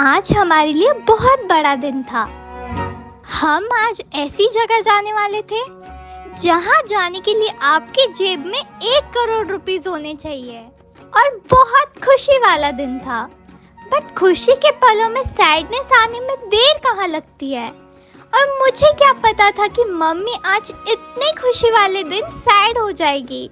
आज हमारे लिए बहुत बड़ा दिन था। हम आज ऐसी जगह जाने वाले थे जहां जाने के लिए आपके जेब में 1 करोड़ रुपीस होने चाहिए और बहुत खुशी वाला दिन था। बट खुशी के पलों में सैडनेस आने में देर कहाँ लगती है। और मुझे क्या पता था कि मम्मी आज इतने खुशी वाले दिन सैड हो जाएगी।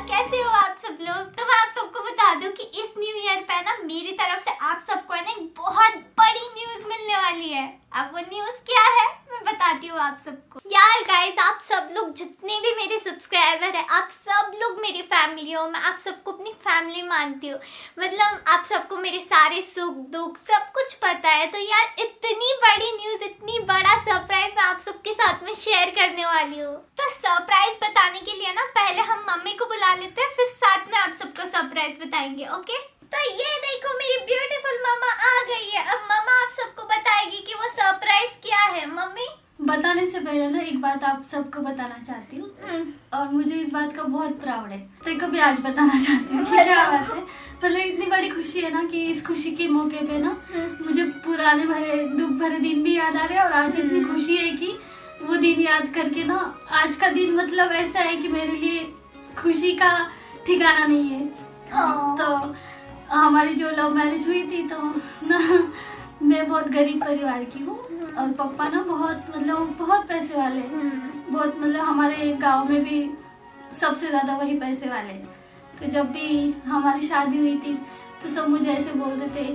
कैसे हो आप सब लोग। तो मैं आप सबको बता दूं कि इस न्यू ईयर पे ना मेरी तरफ से आप सबको है ना एक बहुत बड़ी न्यूज मिलने वाली है। अब वो न्यूज क्या है मैं बताती हूँ आप सबको। यार गाइस, आप सब लोग जितने भी मेरे सब्सक्राइबर है, आप सब लोग मेरी फैमिली हो। मैं आप सबको अपनी फैमिली मानती हूँ। मतलब आप सबको मेरे सारे सुख दुख सब कुछ पता है। तो यार इतनी बड़ी न्यूज, इतनी बड़ा सरप्राइज मैं आप सबके साथ में शेयर करने वाली हूँ। तो सरप्राइज बताने के लिए ना पहले हम मम्मी को बुला लेते हैं, फिर साथ में आप सबको सरप्राइज बताएंगे। ओके, तो ये देखो मेरी ब्यूटीफुल मम्मा आ गई है। अब मम्मा आप सबको बताएगी कि वो सरप्राइज क्या है। मम्मी, बताने से पहले ना एक बात आप सबको बताना चाहती हूँ और मुझे इस बात का बहुत प्राउड है। तो कभी आज बताना चाहती हूँ कि क्या बात है। मतलब इतनी बड़ी खुशी है ना कि इस खुशी के मौके पे ना मुझे पुराने भरे दुख भरे दिन भी याद आ रहे हैं। और आज इतनी खुशी है कि वो दिन याद करके ना आज का दिन मतलब ऐसा है कि मेरे लिए खुशी का ठिकाना नहीं है। तो हमारी जो लव मैरिज हुई थी तो ना मैं बहुत गरीब परिवार की हूँ और पापा ना बहुत पैसे वाले हैं। बहुत मतलब हमारे गांव में भी सबसे ज्यादा वही पैसे वाले। तो जब भी हमारी शादी हुई थी तो सब मुझे ऐसे बोलते थे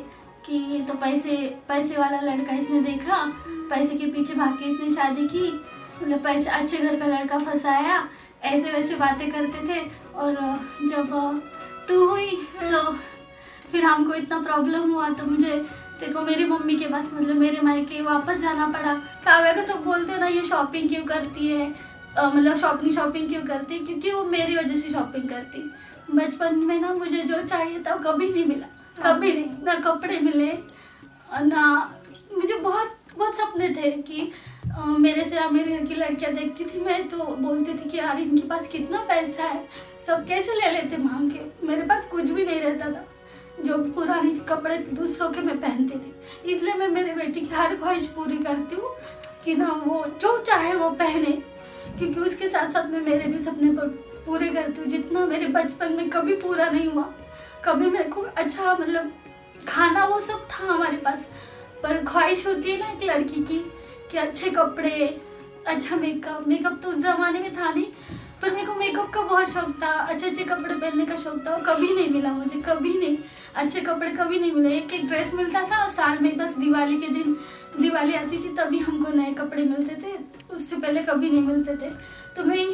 कि ये तो पैसे वाला लड़का इसने देखा, पैसे के पीछे भाग के इसने शादी की, मतलब पैसे अच्छे घर का लड़का फंसाया, ऐसे वैसे बातें करते थे। और जब तू हुई तो फिर हमको इतना प्रॉब्लम हुआ तो मुझे देखो मेरी मम्मी के पास मतलब मेरे मायके वापस जाना पड़ा। काव्या को सब बोलते हो ना ये शॉपिंग क्यों करती है, मतलब शॉपिंग क्यों करती है, क्योंकि वो मेरी वजह से शॉपिंग करती। बचपन में ना मुझे जो चाहिए था वो कभी नहीं मिला, कभी नहीं। ना कपड़े मिले ना, मुझे बहुत सपने थे कि मेरे से मेरे घर की लड़कियां देखती थी मैं तो बोलती थी कि यार इनके पास कितना पैसा है, सब कैसे ले लेते मांग के। मेरे पास कुछ भी नहीं रहता था, जो पुराने कपड़े दूसरों के मैं पहनती थी। इसलिए मैं मेरे बेटी की हर ख्वाहिश पूरी करती हूँ कि ना वो जो चाहे वो पहने, क्योंकि उसके साथ साथ मैं मेरे भी सपने पूरे करती हूँ जितना मेरे बचपन में कभी पूरा नहीं हुआ। कभी मेरे को अच्छा मतलब खाना वो सब था हमारे पास, पर ख्वाहिश होती है ना एक लड़की की कि अच्छे कपड़े, अच्छा मेकअप तो उस जमाने में था नहीं, पर मेरे को मेकअप का बहुत शौक था, अच्छे कपड़े पहनने का शौक था। वो कभी नहीं मिला मुझे, कभी नहीं। अच्छे कपड़े कभी नहीं मिले। एक ड्रेस मिलता था और साल में बस दिवाली के दिन दिवाली आती थी तभी हमको नए कपड़े मिलते थे, उससे पहले कभी नहीं मिलते थे। तो मैं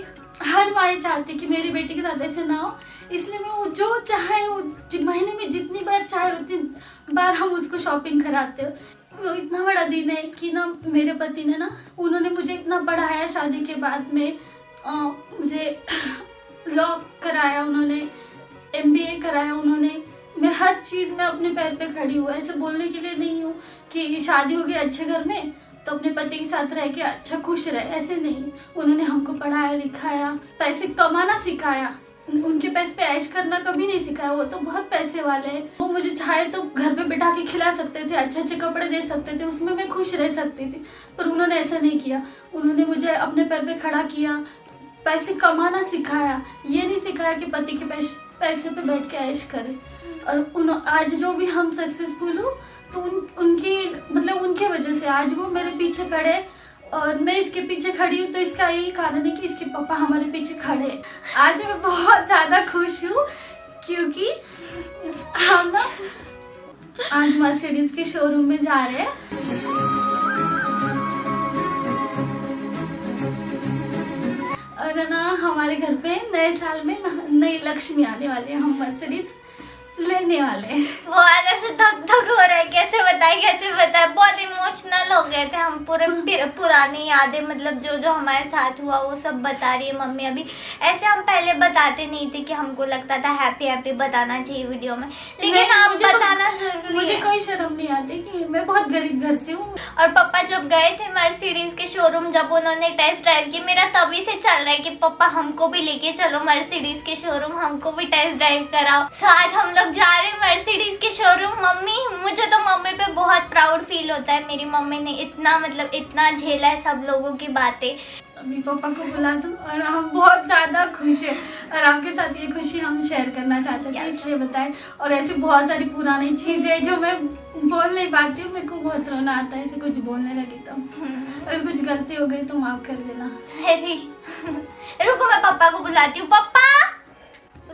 हर माँ चाहती कि मेरी बेटी के साथ ऐसे ना हो, इसलिए मैं वो जो चाहे वो महीने में जितनी बार चाहे उतनी बार हम उसको शॉपिंग कराते हो। वो इतना बड़ा दिन है कि ना मेरे पति ने ना उन्होंने मुझे इतना पढ़ाया, शादी के बाद में मुझे लॉ कराया, उन्होंने MBA कराया उन्होंने। मैं हर चीज़ में अपने पैर पे खड़ी हूँ। ऐसे बोलने के लिए नहीं हूँ कि शादी हो गई अच्छे घर में तो अपने पति के साथ रह के अच्छा खुश रहे, ऐसे नहीं। उन्होंने हमको पढ़ाया लिखाया, पैसे कमाना सिखाया, उनके पैसे पे ऐश करना कभी नहीं सिखाया। वो तो बहुत पैसे वाले हैं, वो मुझे चाहे तो घर पे बिठा के खिला सकते थे, अच्छे कपड़े दे सकते थे, उसमें मैं खुश रह सकती थी। पर उन्होंने ऐसा नहीं किया। उन्होंने मुझे अपने पैर पे खड़ा किया, पैसे कमाना सिखाया, ये नहीं सिखाया कि पति के पैसे पे बैठ के ऐश करे। और आज जो भी हम सक्सेसफुल हूँ तो उनकी मतलब उनके वजह से आज वो मेरे पीछे खड़े और मैं इसके पीछे खड़ी हूँ। तो इसका यही कारण है कि इसके पापा हमारे पीछे खड़े। आज मैं बहुत ज्यादा खुश हूँ क्योंकि हम ना आज मर्सिडीज के शोरूम में जा रहे हैं। और ना हमारे घर पे नए साल में नई लक्ष्मी आने वाली है, हम मर्सिडीज लेने वाले हैं। वो ऐसे धक धक हो रहा है, कैसे बताए, बहुत इमोशनल हो गए थे हम। पूरे पुरानी यादें, मतलब जो जो हमारे साथ हुआ वो सब बता रही है मम्मी अभी। ऐसे हम पहले बताते नहीं थे कि हमको लगता था हैप्पी हैप्पी बताना चाहिए वीडियो में, लेकिन आप बताना जरूरी है। मुझे कोई शर्म नहीं आती कि मैं बहुत गरीब घर से हूँ। और पापा जब गए थे मर्सिडीज के शोरूम, जब उन्होंने टेस्ट ड्राइव की, मेरा तभी से चल रहा है कि पापा हमको भी लेके चलो मर्सिडीज के शोरूम, हमको भी टेस्ट ड्राइव कराओ। तो आज हम लोग जा रहे हैं मर्सिडीज के शोरूम। मम्मी, मुझे तो मम्मी पे बहुत प्राउड फील होता है। मेरी मम्मी ने इतना मतलब इतना झेला है सब लोगों की बातें। अभी पापा को बुला दूं और हम बहुत ज्यादा खुश हैं और आपके साथ ये खुशी हम शेयर करना चाहते थे, इसलिए बताएं। और ऐसी बहुत सारी पुरानी चीजें जो मैं बोल नहीं पाती हूँ, मेरे को बहुत रोना आता है ऐसे कुछ बोलने लगी तो। अगर कुछ गलती हो गई तो माफ कर देना। अरे रुको, मैं पापा को बुलाती हूँ। पापा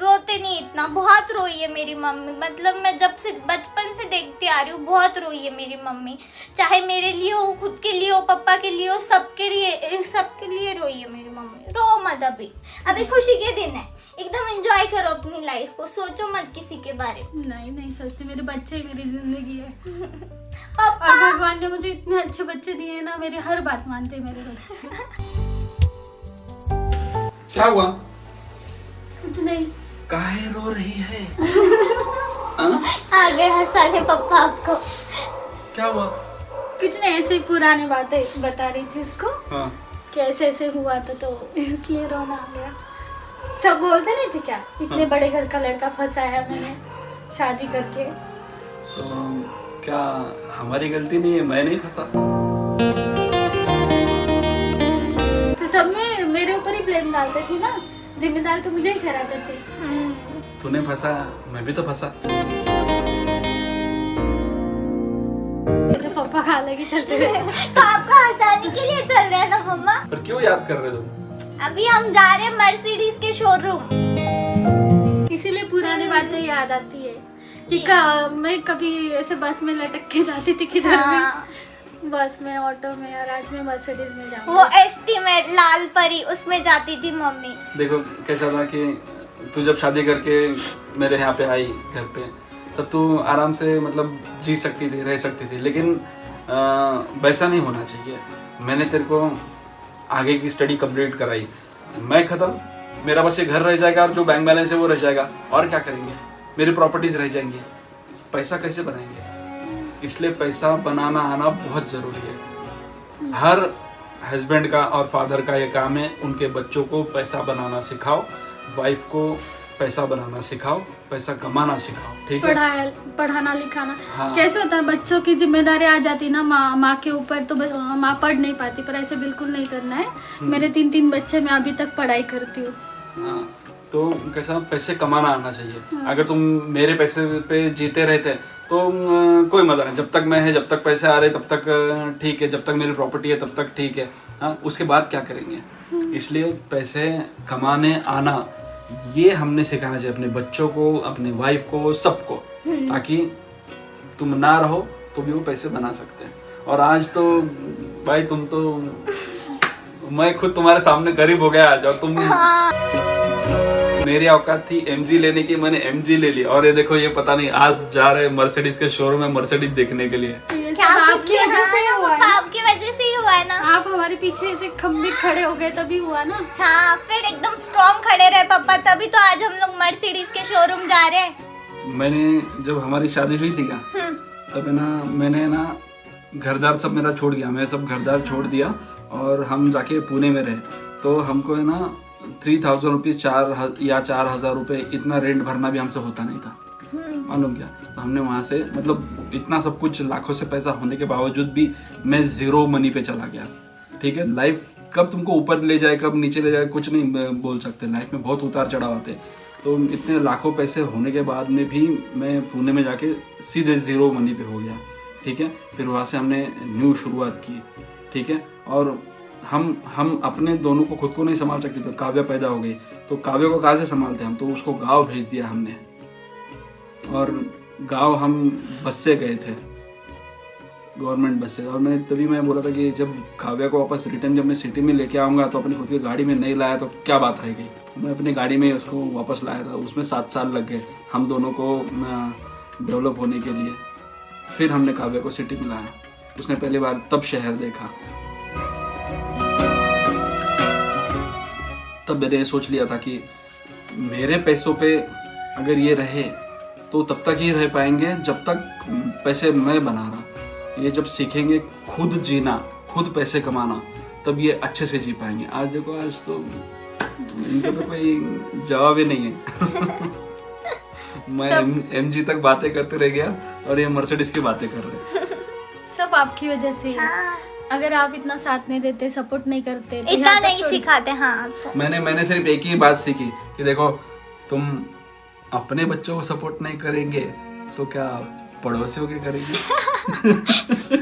रोते नहीं इतना, बहुत रोई है मेरी मम्मी। मतलब मैं जब से बचपन से देखती आ रही हूँ, बहुत रोई है मेरी मम्मी। चाहे मेरे लिए हो, खुद के लिए हो, पापा के लिए हो, सबके लिए रोई है मेरी मम्मी। रो मत, अभी खुशी के दिन है, एकदम एंजॉय करो अपनी लाइफ को, सोचो मत किसी के बारे में। नहीं सोचती, मेरे बच्चे मेरी जिंदगी है। पापा, और भगवान ने मुझे इतने अच्छे बच्चे दिए हैं ना, मेरी हर बात मानते हैं मेरे बच्चे। क्या हुआ? कुछ नहीं। काहे रो रही है? आ गए हंसाने पापा आपको। क्या हुआ? कुछ नहीं, ऐसे ही पुरानी बातें बता रही थी उसको। हाँ। कि ऐसे हुआ था तो इसलिए रोना आ गया। सब बोलते नहीं थे क्या, इतने बड़े घर का लड़का फंसा है मैंने शादी करके। तो क्या हमारी गलती नहीं है? मैं नहीं फंसा? तो सब में मेरे ऊपर ही ब्लेम डालते थे ना, जिम्मेदार तो मुझे ही ठहराते थे। तूने फंसा, मैं भी तो फंसा। तो पापा खा लगे चलते रहे। तो आपको हंसाने के लिए चल रहे हैं ना मम्मा? पर क्यों याद कर रहे तुम? अभी हम जा रहे हैं मर्सिडीज के शोरूम, इसीलिए पुरानी बातें याद आती है कि मैं कभी ऐसे बस में लटक के जाती थी किधर हाँ। में, बस में, ऑटो में, और आज मैं मर्सिडीज में जाऊंगी। वो एसटी में लाल परी, उसमें जाती थी मम्मी। देखो कैसा था कि तू जब शादी करके मेरे यहाँ पे आई घर पे, तब तू आराम से मतलब जी सकती थी, रह सकती थी, लेकिन वैसा नहीं होना चाहिए। मैंने तेरे को आगे की स्टडी कंप्लीट कराई, मैं ख़त्म, मेरा बस ये घर रह जाएगा और जो बैंक बैलेंस है वो रह जाएगा, और क्या करेंगे? मेरी प्रॉपर्टीज रह जाएंगी, पैसा कैसे बनाएंगे? इसलिए पैसा बनाना आना बहुत ज़रूरी है। हर हस्बैंड का और फादर का ये काम है, उनके बच्चों को पैसा बनाना सिखाओ, वाइफ को पैसा बनाना सिखाओ, पैसा कमाना सिखाओ, ठीक है? पढ़ाना लिखाना। हाँ। कैसे होता है, बच्चों की जिम्मेदारी आ जाती ना माँ के ऊपर, तो माँ पढ़ नहीं पाती, पर ऐसे बिल्कुल नहीं करना है। मेरे 3 बच्चे, मैं अभी तक पढ़ाई करती हूँ। हाँ, तो कैसा पैसे कमाना आना चाहिए। अगर तुम मेरे पैसे पे जीते रहते तो कोई मजा नहीं। जब तक मैं है, जब तक पैसे आ रहे तब तक ठीक है, जब तक मेरी प्रॉपर्टी है तब तक ठीक है। हाँ, उसके बाद क्या करेंगे? इसलिए पैसे कमाने आना ये हमने सिखाना चाहिए अपने बच्चों को, अपने वाइफ को, सबको, ताकि तुम ना रहो तो भी वो पैसे बना सकते हैं। और आज तो भाई तुम तो, मैं खुद तुम्हारे सामने गरीब हो गया आज, और तुम मेरी औकात थी एमजी लेने की, मैंने एमजी ले ली, और ये देखो ये पता नहीं आज जा रहे मर्सिडीज के शोरूम में मर्सिडीज देखने के लिए। क्या आपकी वजह से हुआ है। आपकी वजह से ही हुआ है ना। आप हमारे पीछे ऐसे खंबे खड़े हो गए तभी हुआ ना। हाँ, फिर एकदम स्ट्रॉन्ग खड़े रहे पापा, तभी तो आज हम लोग मर्सिडीज के शोरूम जा रहे हैं। मैंने जब हमारी शादी हुई थी क्या, तब है ना, मैंने ना घरदार सब मेरा छोड़ गया, मैं सब घरदार छोड़ दिया और हम जाके पुणे में रहे। तो हमको है ना 3000 रुपीज 4,000 रुपये इतना रेंट भरना भी हमसे होता नहीं था, मालूम क्या? तो हमने वहाँ से मतलब इतना सब कुछ लाखों से पैसा होने के बावजूद भी मैं जीरो मनी पे चला गया, ठीक है? लाइफ कब तुमको ऊपर ले जाए कब नीचे ले जाए कुछ नहीं बोल सकते, लाइफ में बहुत उतार चढ़ाव आते हैं। तो इतने लाखों पैसे होने के बाद में भी मैं पुणे में जाके सीधे जीरो मनी पे हो गया, ठीक है? फिर वहाँ से हमने न्यू शुरुआत की, ठीक है? और हम अपने दोनों को खुद को नहीं संभाल सकते थे। काव्या पैदा हो गई तो काव्या को कहाँ से संभालते हम? तो उसको गाँव भेज दिया हमने, और गाँव हम बस से गए थे, गवर्नमेंट बस से। और मैं बोला था कि जब काव्या को वापस रिटर्न जब मैं सिटी में लेके आऊँगा तो अपनी खुद की गाड़ी में नहीं लाया तो क्या बात रह गई। तो मैं अपनी गाड़ी में उसको वापस लाया था, उसमें 7 साल लग गए हम दोनों को डेवलप होने के लिए, फिर हमने काव्या को सिटी में लाया। उसने पहली बार तब शहर देखा। तब मैंने सोच लिया था कि मेरे पैसों पे अगर ये रहे तो तब तक ही रह पाएंगे जब तक पैसे मैं बना रहा। ये जब सीखेंगे खुद जीना, खुद पैसे कमाना, तब ये अच्छे से जी पाएंगे। आज देखो, आज तो इनका तो कोई जवाब ही नहीं है। मैं एमजी तक बातें करते रह गया और ये मर्सिडीज की बातें कर रहे। सब आपकी वजह से। हाँ। अगर आप इतना साथ नहीं देते, सपोर्ट नहीं करते, तो इतना यहाँ तक नहीं सिखाते। हाँ तो। मैंने सिर्फ एक ही बात सीखी कि देखो, तुम अपने बच्चों को सपोर्ट नहीं करेंगे तो क्या पड़ोसियों के करेंगे।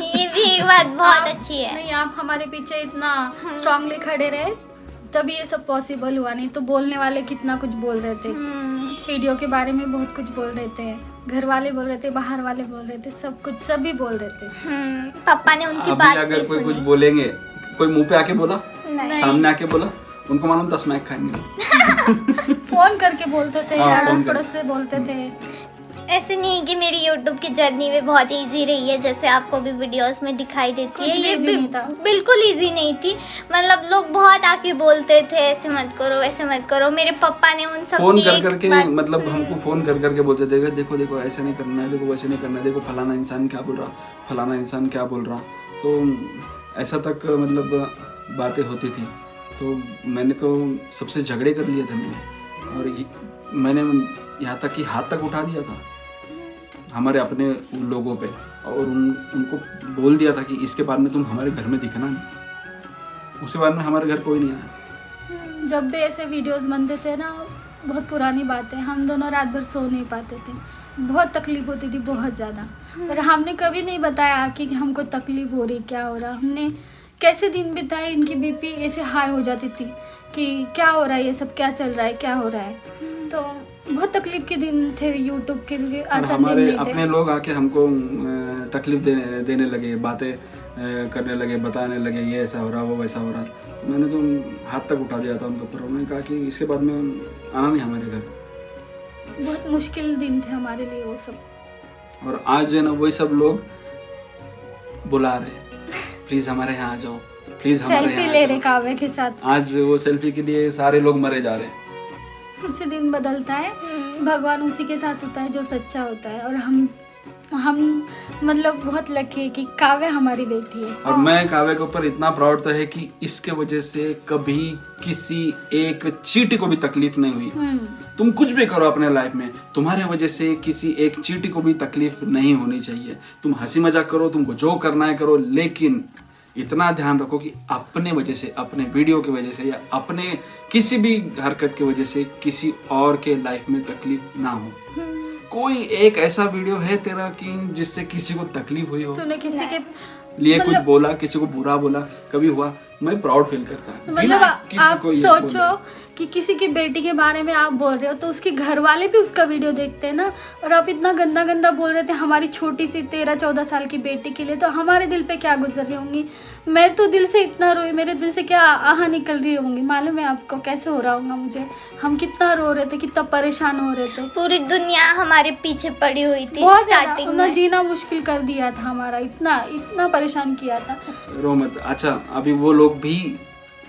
ये भी एक बात बहुत अच्छी है। नहीं, आप हमारे पीछे इतना स्ट्रांगली खड़े रहे तभी ये सब पॉसिबल हुआ, नहीं तो बोलने वाले कितना कुछ बोल रहे थे। वीडियो के बारे में बहुत कुछ बोल रहे थे, घर वाले बोल रहे थे, बाहर वाले बोल रहे थे, सब कुछ सभी बोल रहे थे। पापा ने उनकी अभी बात अगर नहीं कोई सुनी। कुछ बोलेंगे, कोई मुंह पे आके बोला, नहीं। सामने आके बोला, उनको मालूम 10 मैक खाएंगे। फोन करके बोलते थे, हाँ, अड़ोस फोन पड़ोस से बोलते थे। ऐसे नहीं कि मेरी YouTube की जर्नी भी बहुत इजी रही है, जैसे आपको भी वीडियोस में दिखाई देती है। कुछ ये easy भी नहीं था। बिल्कुल इजी नहीं थी। मतलब लोग बहुत आके बोलते थे ऐसे मत करो, ऐसे मत करो। मेरे पापा ने उन सब फोन की कर एक करके बात- मतलब हमको फोन कर करके बोलते थे, देखो देखो ऐसे नहीं करना है, देखो वैसे नहीं करना है, देखो फलाना इंसान क्या बोल रहा, फलाना इंसान क्या बोल रहा। तो ऐसा तक मतलब बातें होती थी। तो मैंने तो सबसे झगड़े कर लिए थे मैंने, और मैंने यहाँ तक कि हाथ तक उठा दिया था हमारे अपने लोगों पे, और उनको बोल दिया था कि इसके बाद में तुम हमारे घर में दिखना नहीं। उसके बाद में हमारे घर कोई नहीं आया। जब भी ऐसे वीडियोस बनते थे ना, बहुत पुरानी बात है, हम दोनों रात भर सो नहीं पाते थे, बहुत तकलीफ होती थी, बहुत ज़्यादा। पर हमने कभी नहीं बताया कि हमको तकलीफ हो रही, क्या हो रहा। हमने कैसे दिन बिताए, इनकी बीपी ऐसे हाई हो जाती थी कि क्या हो रहा है, ये सब क्या चल रहा है, क्या हो रहा है। तो बहुत तकलीफ के दिन थे यूट्यूब के, क्योंकि और आसान दिन हमारे नहीं अपने थे। लोग आके हमको तकलीफ देने लगे, बातें करने लगे, बताने लगे ये ऐसा हो रहा, वो वैसा हो रहा। तो मैंने तो हाथ तक उठा दिया था उनके ऊपर। उन्होंने कहा कि इसके बाद में आना नहीं हमारे घर। बहुत मुश्किल दिन थे हमारे लिए वो सब। और आज जो है ना, वही सब लोग बुला रहे, प्लीज हमारे यहाँ आ जाओ, प्लीज हमारे सेल्फी यहाँ ले आ रहे जाओ। काव्य के साथ। आज वो सेल्फी के लिए सारे लोग मरे जा रहे हैं। से दिन बदलता है, भगवान उसी के साथ होता है जो सच्चा होता है। और हम मतलब बहुत लकी है कि काव्य हमारी बेटी है। और मैं काव्य के ऊपर इतना प्राउड तो है कि इसके वजह से कभी किसी एक चींटी को भी तकलीफ नहीं हुई। तुम कुछ भी करो अपने लाइफ में, तुम्हारे वजह से किसी एक चींटी को भी तकलीफ नहीं होनी चाहिए। तुम हंसी मजाक करो, तुमको जो करना है करो, लेकिन इतना ध्यान रखो कि अपने वजह से, अपने वीडियो की वजह से या अपने किसी भी हरकत की वजह से किसी और के लाइफ में तकलीफ ना हो। कोई एक ऐसा वीडियो है तेरा कि जिससे किसी को तकलीफ हुई हो, तूने किसी के लिए कुछ बोला, किसी को बुरा बोला, कभी हुआ? मैं प्राउड फील करता है। मतलब आप ये सोचो कि किसी की बेटी के बारे में आप बोल रहे हो तो उसके घर वाले भी उसका वीडियो देखते हैं ना, और आप इतना गंदा गंदा बोल रहे थे हमारी छोटी सी 13-14 साल की बेटी के लिए, तो हमारे दिल पे क्या गुजर रही होंगी। मैं तो दिल से इतना रोई, मेरे दिल से क्या आह निकल रही होंगी, मालूम है आपको कैसे हो रहा होगा मुझे। हम कितना रो रहे थे, कितना परेशान हो रहे थे, पूरी दुनिया हमारे पीछे पड़ी हुई थी बहुत स्टार्टिंग ज्यादा में। जीना मुश्किल कर दिया था हमारा, इतना परेशान किया था। रो मत। अच्छा, अभी वो लोग भी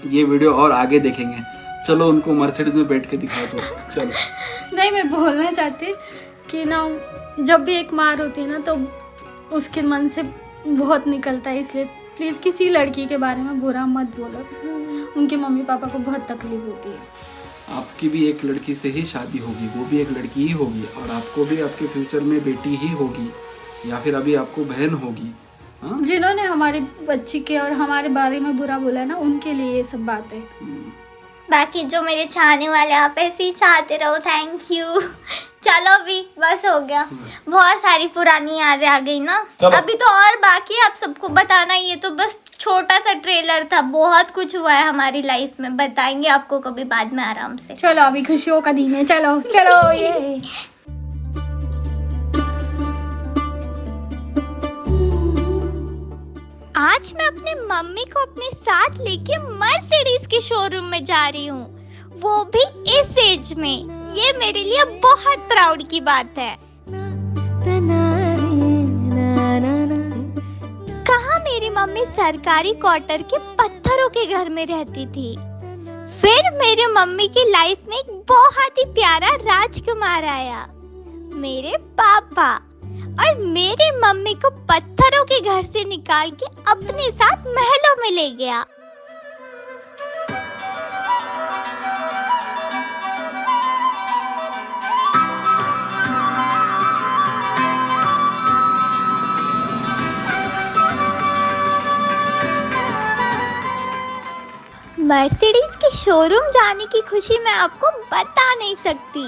ये वीडियो और आगे देखेंगे, चलो उनको मर्सिडीज में बैठ के दिखा दो। चलो। नहीं, मैं बोलना चाहती कि ना, जब भी एक मार होती है ना तो उसके मन से बहुत निकलता है, इसलिए प्लीज किसी लड़की के बारे में बुरा मत बोलो। उनके मम्मी पापा को बहुत तकलीफ होती है। आपकी भी एक लड़की से ही शादी होगी, वो भी एक लड़की ही होगी, और आपको भी आपके फ्यूचर में बेटी ही होगी, या फिर अभी आपको बहन होगी। हाँ? जिन्होंने हमारी बच्ची के और हमारे बारे में बुरा बोला ना, उनके लिए ये सब बात है। बाकी जो मेरे चाहने वाले, आप ऐसे ही चाहते रहो। Thank you. चलो अभी बस हो गया, बहुत सारी पुरानी यादें आ गई ना। चलो। अभी तो और बाकी है आप सबको बताना, ये तो बस छोटा सा ट्रेलर था, बहुत कुछ हुआ है हमारी लाइफ में, बताएंगे आपको कभी बाद में आराम से। चलो अभी खुशियों का दिन है, चलो चलो ये आज मैं अपने मम्मी को अपने साथ लेके मर्सिडीज के शोरूम में जा रही हूँ, वो भी इस एज में। ये मेरे लिए बहुत प्राउड की बात है। मम्मी सरकारी क्वार्टर के पत्थरों के घर में रहती थी। फिर मेरे मम्मी की लाइफ में एक बहुत ही प्यारा राजकुमार आया, मेरे पापा, और मेरी मम्मी को पत्थरों के घर से निकाल के अपने साथ महलों में ले गया। मर्सिडीज के शोरूम जाने की खुशी मैं आपको बता नहीं सकती।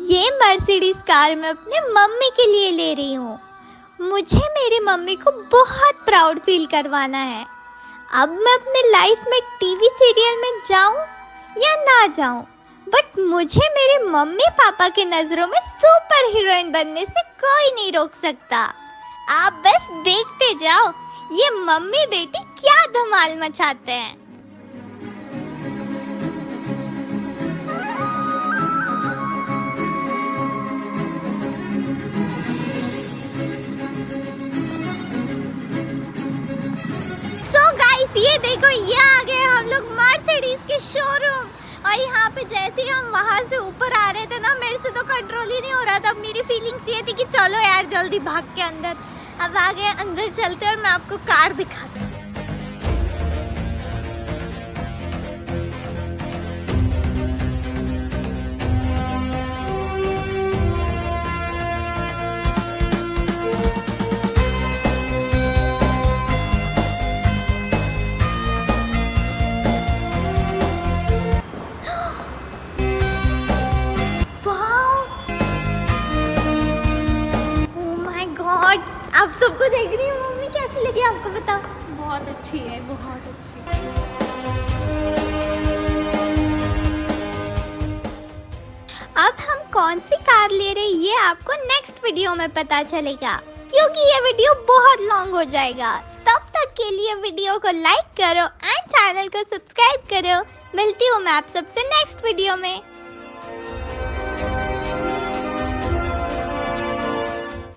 ये मर्सिडीज कार मैं अपने मम्मी के लिए ले रही हूँ। मुझे मेरी मम्मी को बहुत प्राउड फील करवाना है। अब मैं अपने लाइफ में टीवी सीरियल में जाऊँ या ना जाऊँ, बट मुझे मेरे मम्मी पापा के नजरों में सुपर हीरोइन बनने से कोई नहीं रोक सकता। आप बस देखते जाओ ये मम्मी बेटी क्या धमाल मचाते हैं। ये देखो, ये आ गए हम लोग मर्सिडीज के शोरूम। और यहाँ पे जैसे ही हम वहाँ से ऊपर आ रहे थे ना, मेरे से तो कंट्रोल ही नहीं हो रहा था। मेरी फीलिंग्स ये थी कि चलो यार जल्दी भाग के अंदर। अब आ गए, अंदर चलते और मैं आपको कार दिखाती हूँ। आप सबको देख रही हूँ, मम्मी कैसी लगी आपको बताओ? बहुत अच्छी है, बहुत अच्छी। अब हम कौन सी कार ले रहे हैं ये आपको नेक्स्ट वीडियो में पता चलेगा, क्योंकि ये वीडियो बहुत लॉन्ग हो जाएगा। तब तक के लिए वीडियो को लाइक करो एंड चैनल को सब्सक्राइब करो। मिलती हूँ मैं आप सबसे नेक्स्ट वीडियो में।